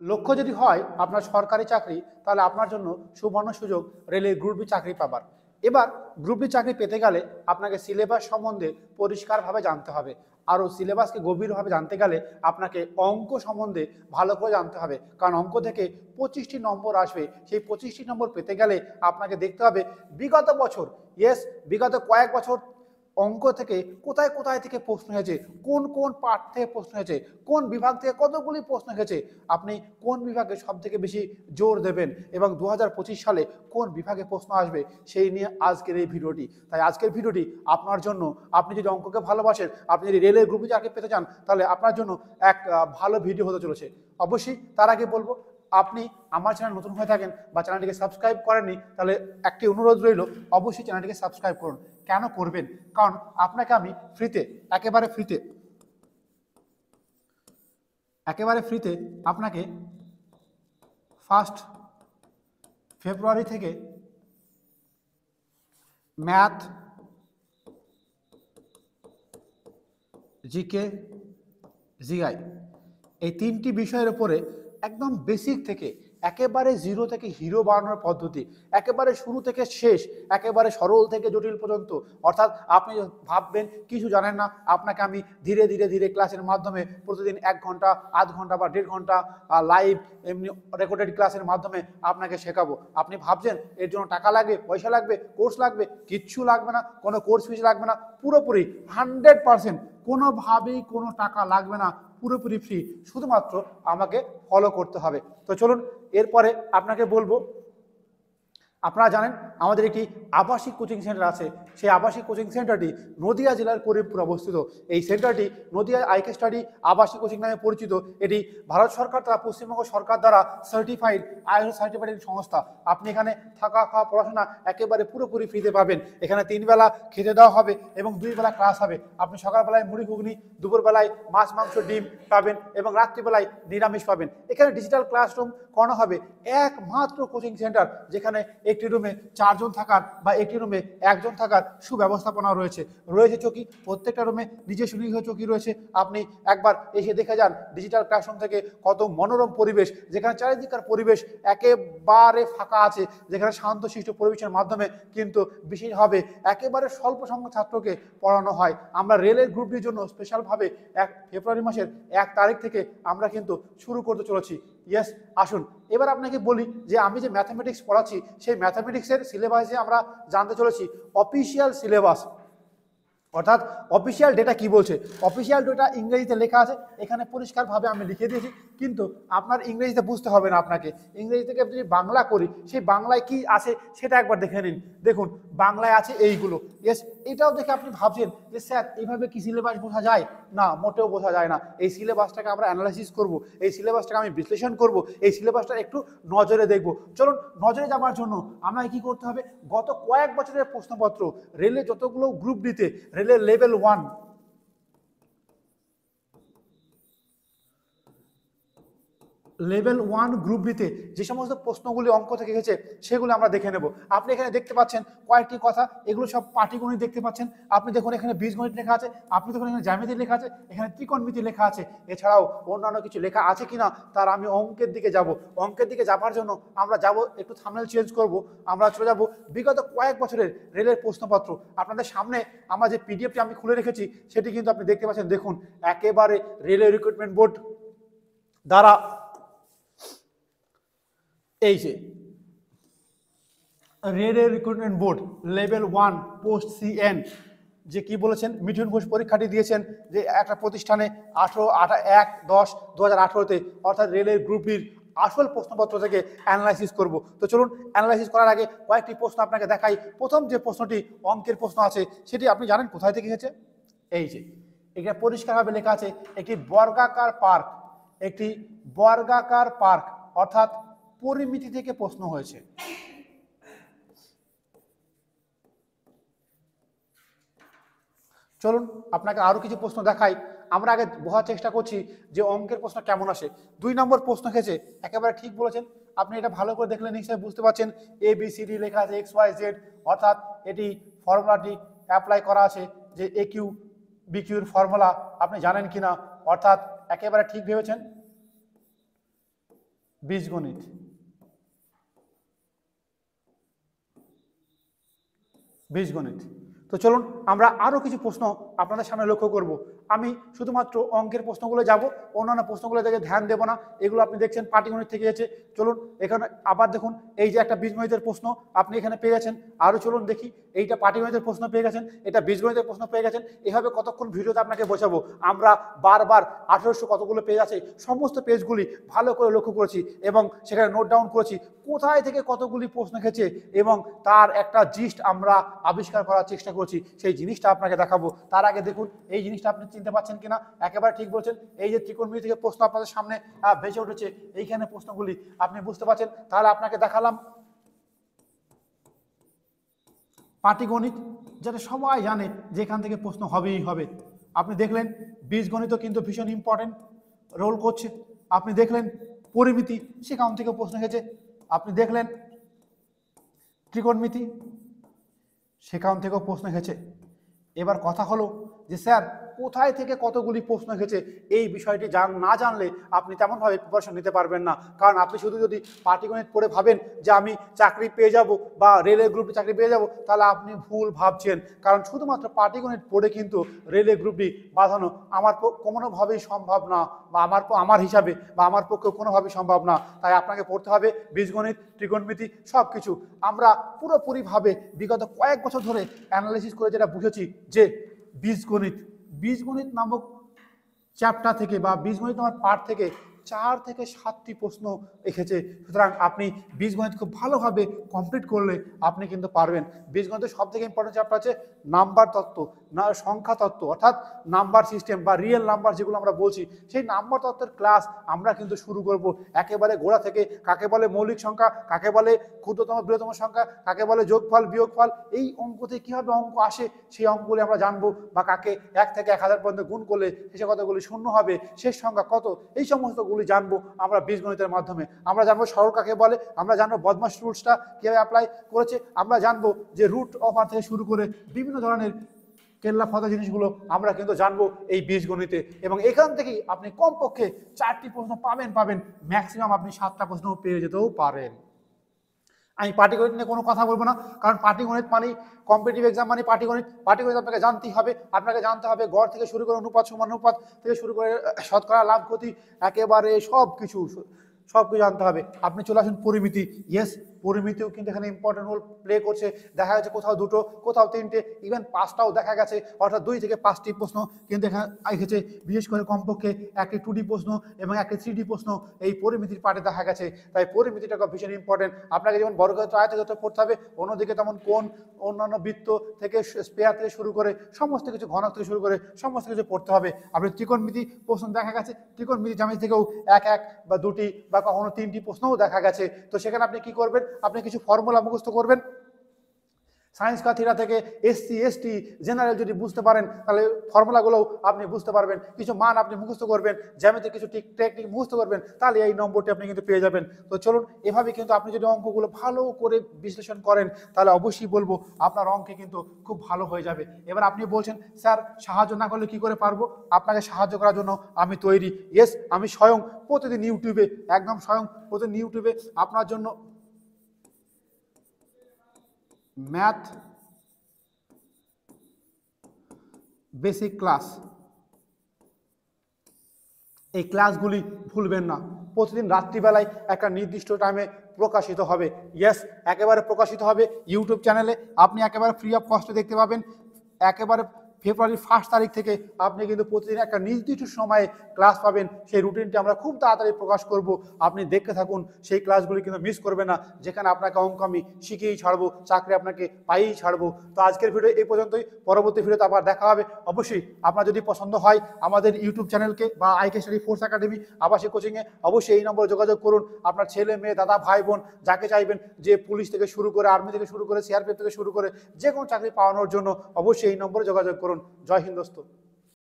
লক্ষ্য যদি হয় আপনার সরকারি চাকরি, তাহলে আপনার জন্য সুবর্ণ সুযোগ রেলের গ্রুপ ডি চাকরি পাবার। এবার গ্রুপ ডি চাকরি পেতে গেলে আপনাকে সিলেবাস সম্বন্ধে পরিষ্কারভাবে জানতে হবে। আরও সিলেবাসকে গভীরভাবে জানতে গেলে আপনাকে অঙ্ক সম্বন্ধে ভালো করে জানতে হবে, কারণ অঙ্ক থেকে 25টি নম্বর আসবে। সেই 25টি নম্বর পেতে গেলে আপনাকে দেখতে হবে বিগত বছর, বিগত কয়েক বছর অঙ্ক থেকে কোথায় কোথায় থেকে প্রশ্ন হয়েছে, কোন কোন পার্ট থেকে প্রশ্ন হয়েছে, কোন বিভাগ থেকে কতগুলি প্রশ্ন হয়েছে, আপনি কোন বিভাগে সব থেকে বেশি জোর দেবেন এবং 2025 সালে কোন বিভাগে প্রশ্ন আসবে সেই নিয়ে আজকের এই ভিডিওটি। তাই আজকের ভিডিওটি আপনার জন্য, আপনি যদি অঙ্ককে ভালোবাসেন, আপনি যদি রেলের গ্রুপে চাকরি পেতে চান, তাহলে আপনার জন্য এক ভালো ভিডিও হতে চলেছে। অবশ্যই তার আগে বলবো, আপনি আমার চ্যানেল নতুন হয়ে থাকেন বা চ্যানেলটিকে সাবস্ক্রাইব করেননি, তাহলে একটি অনুরোধ রইল, অবশ্যই চ্যানেলটিকে সাবস্ক্রাইব করুন। কেন করবেন? কারণ আপনাকে আমি ফ্রিতে, একেবারে ফ্রিতে আপনাকে 1 ফেব্রুয়ারি থেকে ম্যাথ, জিকে, জিআই এই 3টি বিষয়ের উপরে একদম বেসিক থেকে একেবারে জিরো থেকে হিরো বানানোর পদ্ধতি, একেবারে শুরু থেকে শেষ, একেবারে সরল থেকে জটিল পর্যন্ত। অর্থাৎ আপনি ভাববেন কিছু জানেন না, আপনাকে আমি ধীরে ধীরে ধীরে ক্লাসের মাধ্যমে প্রতিদিন 1 ঘন্টা, আধ ঘন্টা বা 1.5 ঘন্টা লাইভ এমনি রেকর্ডেড ক্লাসের মাধ্যমে আপনাকে শেখাবো। আপনি ভাবছেন এর জন্য টাকা লাগবে, পয়সা লাগবে, কোর্স লাগবে? কিচ্ছু লাগবে না, কোনো কোর্স ফিস লাগবে না, পুরোপুরি 100% কোনোভাবেই কোনো টাকা লাগবে না, পুরোপুরি ফ্রি। শুধুমাত্র আমাকে ফলো করতে হবে। তো চলুন, এরপরে আপনাকে বলবো, আপনারা জানেন আমাদের একটি আবাসিক কোচিং সেন্টার আছে। সেই আবাসিক কোচিং সেন্টারটি নদিয়া জেলার করিমপুর অবস্থিত। এই সেন্টারটি নদিয়া আইকে স্টাডি আবাসিক কোচিং নামে পরিচিত। এটি ভারত সরকার দ্বারা, পশ্চিমবঙ্গ সরকার দ্বারা সার্টিফাইড, আইএসও সার্টিফাইড সংস্থা। আপনি এখানে থাকা, খাওয়া, পড়াশোনা একেবারে পুরোপুরি ফ্রিতে পাবেন। এখানে 3 বেলা খেতে দেওয়া হবে এবং 2 বেলা ক্লাস হবে। আপনি সকালবেলায় মুড়ি ঘুগনি, দুপুরবেলায় মাছ, মাংস, ডিম পাবেন এবং রাত্রিবেলায় নিরামিষ পাবেন। এখানে ডিজিটাল ক্লাসরুম করানো হবে। একমাত্র কোচিং সেন্টার যেখানে একটি রুমে 4 জন থাকার বা একটি রুমে 1 জন থাকার সুব্যবস্থাপনা রয়েছে। চকি, প্রত্যেকটা রুমে নিজস্ব চকি রয়েছে। আপনি একবার এসে দেখে যান ডিজিটাল ক্লাসরুম থেকে কত মনোরম পরিবেশ, যেখানে চারিদিককার পরিবেশ একেবারে ফাঁকা আছে, যেখানে শান্তশিষ্ট পরিবেশের মাধ্যমে কিন্তু বিশেষভাবে একেবারে স্বল্প সংখ্যক ছাত্রকে পড়ানো হয়। আমরা রেলের গ্রুপটির জন্য স্পেশালভাবে ফেব্রুয়ারি মাসের 1 তারিখ থেকে আমরা কিন্তু শুরু করতে চলেছি। আসুন এবার আপনাকে বলি যে আমি যে ম্যাথামেটিক্স পড়াচ্ছি, সেই ম্যাথামেটিক্সের সিলেবাসে আমরা জানতে চলেছি অফিসিয়াল সিলেবাস, অর্থাৎ অফিসিয়াল ডেটা কি বলছে। অফিসিয়াল ডেটা ইংরেজিতে লেখা আছে, এখানে পরিষ্কারভাবে আমি লিখে দিয়েছি, কিন্তু আপনার ইংরেজিতে বুঝতে হবে না। আপনাকে ইংরেজি থেকে যদি বাংলা করি, সেই বাংলায় কি আছে সেটা একবার দেখে নিন। দেখুন বাংলায় আছে এইগুলো। এটাও দেখে আপনি ভাবছেন যে স্যার এইভাবে কি সিলেবাস বোঝা যায়? না, মোটেও বোঝা যায় না। এই সিলেবাসটাকে আমরা অ্যানালাইসিস করব, এই সিলেবাসটাকে আমি বিশ্লেষণ করব, এই সিলেবাসটা একটু নজরে দেখব। চলুন, নজরে যাওয়ার জন্য আমায় কি করতে হবে? গত কয়েক বছরের প্রশ্নপত্র, রেলে যতগুলো গ্রুপ ডিতে, রেলের লেভেল 1, লেভেল 1 গ্রুপ ডিতে যে সমস্ত প্রশ্নগুলি অঙ্ক থেকে গেছে সেগুলো আমরা দেখে নেব। আপনি এখানে দেখতে পাচ্ছেন কয়েকটি কথা, এগুলো সব পাটিগণিত দেখতে পাচ্ছেন। আপনি দেখুন এখানে বীজগণিত লেখা আছে, আপনি দেখুন এখানে জ্যামিতি লেখা আছে, এখানে ত্রিকোণমিতি লেখা আছে। এছাড়াও অন্যান্য কিছু লেখা আছে কিনা তার আমি অঙ্কের দিকে যাব। অঙ্কের দিকে যাবার জন্য আমরা যাব, একটু থাম্বনেল চেঞ্জ করব, আমরা চলে যাব বিগত কয়েক বছরের রেলের প্রশ্নপত্র। আপনাদের সামনে আমার যে পিডিএফটি আমি খুলে রেখেছি সেটি কিন্তু আপনি দেখতে পাচ্ছেন। দেখুন একেবারে রেলওয়ে রিক্রুটমেন্ট বোর্ড দ্বারা এই যে railway recruitment board level 1 post CN যে কি বলেছেন, মিঠুন ঘোষ পরীক্ষাটি দিয়েছেন যে একটা প্রতিষ্ঠানে 1-10-2018-তে, অর্থাৎ রেলের গ্রুপটির আসল প্রশ্নপত্র থেকে অ্যানালাইসিস করব। তো চলুন, অ্যানালাইসিস করার আগে কয়েকটি প্রশ্ন আপনাকে দেখাই। প্রথম যে প্রশ্নটি অঙ্কের প্রশ্ন আছে সেটি আপনি জানেন কোথায় থেকে এসেছে? এই যে এটা পরিষ্কারভাবে লেখা আছে, একটি বর্গাকার পার্ক, অর্থাৎ পরিমিতি থেকে প্রশ্ন হয়েছে। চলুন আপনাকে আরো কিছু প্রশ্ন দেখাই। আমরা আগে বোঝার চেষ্টা করছি যে অঙ্কের প্রশ্ন কেমন আসে। 2 নম্বর প্রশ্ন এসেছে, একেবারে ঠিক বলেছেন। আপনি এটা ভালো করে দেখলে নিশ্চয়ই বুঝতে পারছেন, ABCD লেখা আছে XYZ, অর্থাৎ এটি ফর্মুলাটি অ্যাপ্লাই করা আছে যে AQ BQর ফর্মুলা। আপনি জানেন কিনা? অর্থাৎ একেবারে ঠিক ভেবেছেন। বীজগণিত। বীজগণিত। তো চলুন আমরা আরও কিছু প্রশ্ন আপনাদের সামনে লক্ষ্য করব। আমি শুধুমাত্র অঙ্কের প্রশ্নগুলো যাব, অন্যান্য প্রশ্নগুলো দেখে ধ্যান দেবো না। এগুলো আপনি দেখছেন পাটিগণিত থেকে এসেছে। চলুন এখানে আবার দেখুন, এই যে একটা বীজগণিতের প্রশ্ন আপনি এখানে পেয়ে গেছেন। আরও চলুন দেখি, এইটা পাটিগণিতের প্রশ্ন পেয়ে গেছেন, এটা বীজগণিতের প্রশ্ন পেয়ে গেছেন। এভাবে কতক্ষণ ভিডিওতে আপনাকে বোঝাবো। আমরা বারবার 1800 কতগুলো পেজ আছে সমস্ত পেজগুলি ভালো করে লক্ষ্য করেছি এবং সেখানে নোট ডাউন করেছি কোথায় থেকে কতগুলি প্রশ্ন এসেছে এবং তার একটা জিস্ট আমরা আবিষ্কার করার চেষ্টা করছি। সেই জিনিসটা আপনাকে দেখাবো। তার আগে দেখুন এই জিনিসটা আপনি চিনতে পারছেন কিনা। একেবারে ঠিক বলছেন, এই যে ত্রিকোণমিতি থেকে প্রশ্ন আপনাদের সামনে ভেসে উঠেছে, এইখানে প্রশ্নগুলি আপনি বুঝতে পারছেন। তাহলে আপনাকে দেখালাম পাটিগণিত, যেটা সবাই জানে যে এখান থেকে প্রশ্ন হবেই হবে। আপনি দেখলেন বীজগণিত কিন্তু ভীষণ ইম্পর্টেন্ট রোল করছে। আপনি দেখলেন পরিমিতি, সেখান থেকে প্রশ্ন এসেছে। আপনি দেখলেন ত্রিকোণমিতি, সেখান থেকেও প্রশ্ন এসেছে। এবার কথা হলো যে স্যার কোথায় থেকে কতগুলি প্রশ্ন এসেছে, এই বিষয়টি না জানলে আপনি তেমনভাবে প্রিপারেশন নিতে পারবেন না। কারণ আপনি শুধু যদি পাটিগণিত পড়ে ভাবেন যে আমি চাকরি পেয়ে যাব বা রেলের গ্রুপে চাকরি পেয়ে যাব, তাহলে আপনি ভুল ভাবছেন। কারণ শুধুমাত্র পাটিগণিত পড়ে কিন্তু রেলের গ্রুপটি বাঁধানো আমার কোনোভাবেই সম্ভব না, বা আমার হিসাবে বা আমার পক্ষে কোনোভাবেই সম্ভব না। তাই আপনাকে পড়তে হবে বীজগণিত, ত্রিকোণমিতি সব কিছু। আমরা পুরোপুরিভাবে বিগত কয়েক বছর ধরে অ্যানালাইসিস করে যেটা বুঝেছি যে বীজগণিত নামক চ্যাপ্টার থেকে বা বীজগণিত নামক পার্ট থেকে 4 থেকে 7টি প্রশ্ন এসেছে। সুতরাং আপনি বীজগণিত খুব ভালোভাবে কমপ্লিট করলে আপনি কিন্তু পারবেন। বীজগণিতের সব থেকে ইম্পর্টেন্ট চ্যাপ্টার আছে নাম্বার তত্ত্ব, সংখ্যা তত্ত্ব, অর্থাৎ নাম্বার সিস্টেম বা রিয়েল নাম্বার যেগুলো আমরা বলছি, সেই নাম্বার তত্ত্বের ক্লাস আমরা কিন্তু শুরু করব একেবারে গোড়া থেকে। কাকে বলে মৌলিক সংখ্যা, কাকে বলে ক্ষুদ্রতম বৃহত্তম সংখ্যা, কাকে বলে যোগফল বিয়োগফল, এই অঙ্কতে কীভাবে অঙ্ক আসে সেই অঙ্কগুলি আমরা জানবো। বা কাকে 1 থেকে 1000 পর্যন্ত গুণ করলে শেষে কতগুলি শূন্য হবে, শেষ সংখ্যা কত, এই সমস্তগুলি জানবো আমরা বীজগণিতের মাধ্যমে। আমরা জানবো সরল কাকে বলে, আমরা জানবো বদমাশ রুটসটা কীভাবে অ্যাপ্লাই করেছে, আমরা জানবো যে রুট অফ আর থেকে শুরু করে বিভিন্ন ধরনের কেল্লা ফতা জিনিসগুলো আমরা কিন্তু জানবো এই বীজগণিতে। এবং এখান থেকেই আপনি কমপক্ষে 4টি প্রশ্ন পাবেন, ম্যাক্সিমাম আপনি 7টা প্রশ্ন পেয়ে যেতেও পারেন। আমি পাটিগণিত নিয়ে কোনো কথা বলবো না, কারণ পাটিগণিত মানে কম্পিটিটিভ এক্সাম মানে পাটিগণিত আপনাকে জানতেই হবে। আপনাকে জানতে হবে গড় থেকে শুরু করে অনুপাত সমানুপাত থেকে শুরু করে শতকরা লাভ ক্ষতি, একেবারে সব কিছু জানতে হবে। আপনি চলে আসুন পরিমিতি। ইয়েস, পরিমিতিও কিন্তু এখানে ইম্পর্টেন্ট রোল প্লে করছে। দেখা যাচ্ছে কোথাও 2টো, কোথাও 3টে, ইভেন 5টাও দেখা গেছে। অর্থাৎ 2 থেকে 5টি প্রশ্ন কিন্তু এখানে এসেছে। বিশেষ করে কমপক্ষে একটি 2D প্রশ্ন এবং একটি 3D প্রশ্ন এই পরিমিতির পার্টে দেখা গেছে। তাই পরিমিতিটা ভীষণ ইম্পর্টেন্ট। আপনাকে যেমন বর্গক্ষেত্র আয়তক্ষেত্র পড়তে হবে, অন্যদিকে তেমন কোণ, অন্যান্য বৃত্ত থেকে স্পেয়ার থেকে শুরু করে সমস্ত কিছু, ঘনক থেকে শুরু করে সমস্ত কিছু পড়তে হবে। আপনি ত্রিকোণমিতি প্রশ্ন দেখা গেছে, ত্রিকোণমিতি জ্যামিতি থেকেও 1 বা 2টি বা কখনো 3টি প্রশ্নও দেখা গেছে। তো সেখানে আপনি কি করবেন, আপনি কিছু ফর্মুলা মুখস্থ করবেন। সায়েন্স থিটা থেকে SC ST জেনারেল যদি বুঝতে পারেন, তাহলে ফর্মুলাগুলোও আপনি বুঝতে পারবেন। কিছু মান আপনি মুখস্থ করবেন, জ্যামিতির কিছু টেকনিক মুখস্থ করবেন, তাহলে এই নম্বরটি আপনি কিন্তু পেয়ে যাবেন। তো চলুন এভাবে কিন্তু আপনি যদি অঙ্কগুলো ভালো করে বিশ্লেষণ করেন, তাহলে অবশ্যই বলবো আপনার অঙ্কে কিন্তু খুব ভালো হয়ে যাবে। এবার আপনি বলছেন স্যার সাহায্য না করলে কি করে পারবো? আপনাকে সাহায্য করার জন্য আমি তৈরি। ইয়েস, আমি স্বয়ং প্রতিদিন ইউটিউবে, একদম স্বয়ং প্রতিদিন ইউটিউবে আপনার জন্য ম্যাথ বেসিক ক্লাস, এই ক্লাসগুলি ভুলবেন না। প্রতিদিন রাত্রিবেলায় একটা নির্দিষ্ট টাইমে প্রকাশিত হবে। ইয়েস, একেবারে প্রকাশিত হবে ইউটিউব চ্যানেলে। আপনি একেবারে ফ্রি অফ কস্টে দেখতে পাবেন। একেবারে ফেব্রুয়ারির 1 তারিখ থেকে আপনি কিন্তু প্রতিদিন একটা নির্দিষ্ট সময়ে ক্লাস পাবেন। সেই রুটিনটি আমরা খুব তাড়াতাড়ি প্রকাশ করব। আপনি দেখতে থাকুন, সেই ক্লাসগুলি কিন্তু মিস করবেন না, যেখানে আপনাকে অঙ্ক আমি শিখিয়েই ছাড়বো, চাকরি আপনাকে পাইয়েই ছাড়বো। তো আজকের ভিডিও এই পর্যন্তই। পরবর্তী ভিডিওতে আবার দেখা হবে। অবশ্যই আপনার যদি পছন্দ হয় আমাদের ইউটিউব চ্যানেলকে বা আইকে স্টাডি ফোর্স একাডেমি আবাসিক কোচিংয়ে, অবশ্যই এই নম্বরে যোগাযোগ করুন। আপনার ছেলে মেয়ে, দাদা, ভাই, বোন যাকে চাইবেন, যে পুলিশ থেকে শুরু করে, আর্মি থেকে শুরু করে, CRPF থেকে শুরু করে যে কোনো চাকরি পাওয়ানোর জন্য অবশ্যই এই নম্বরে যোগাযোগ করুন। জয় হিন্দ দোস্ত।